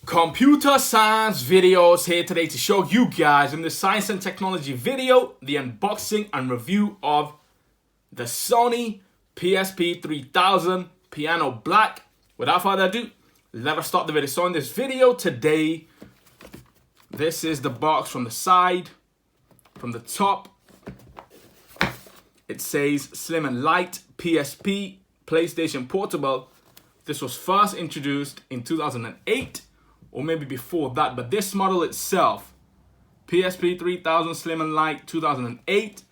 Computer science videos here today to show you guys in this science and technology video the unboxing and review of the Sony PSP 3000 Piano Black. Without further ado, let us start the video. So in this video today, this is the box from the side. From the top, it says Slim and Light PSP PlayStation Portable. This was first introduced in 2008. Or maybe before that, but this model itself, PSP 3000 Slim and Light 2008.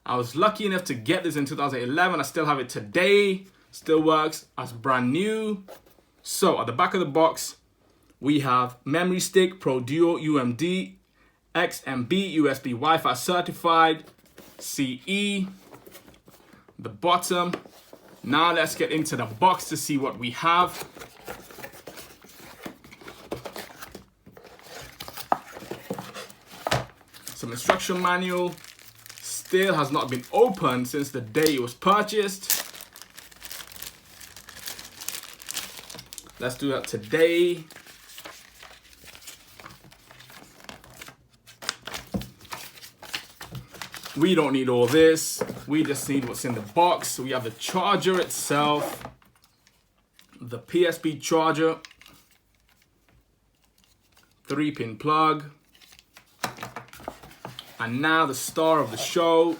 I was lucky enough to get this in 2011. I still have it today. Still works as brand new. So at the back of the box, we have memory stick, Pro Duo UMD, XMB, USB Wi-Fi certified, CE. The bottom. Now let's get into the box to see what we have. Some instruction manual. Still has not been opened since the day it was purchased. Let's do that today. We don't need all this. We just need what's in the box. So we have the charger itself, the PSP charger, 3-pin plug. And now the star of the show,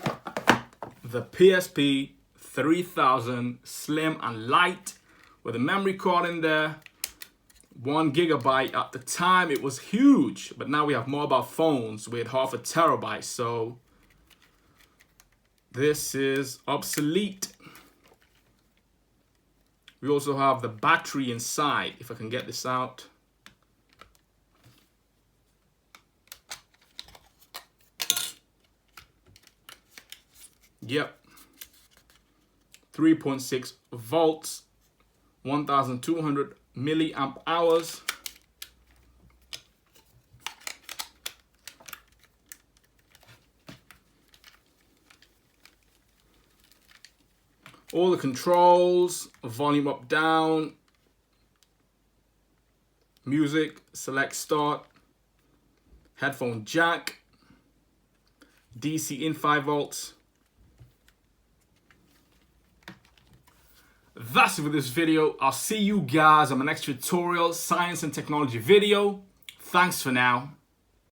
the PSP 3000 Slim and Light with a memory card in there, 1 GB. At the time, it was huge, but now we have mobile phones with half a terabyte. So this is obsolete. We also have the battery inside, if I can get this out. Yep, 3.6 volts, 1,200 milliamp hours. All the controls, volume up, down, music, select start, headphone jack, DC in 5 volts. That's it for this video. I'll see you guys on my next tutorial, science and technology video. Thanks for now.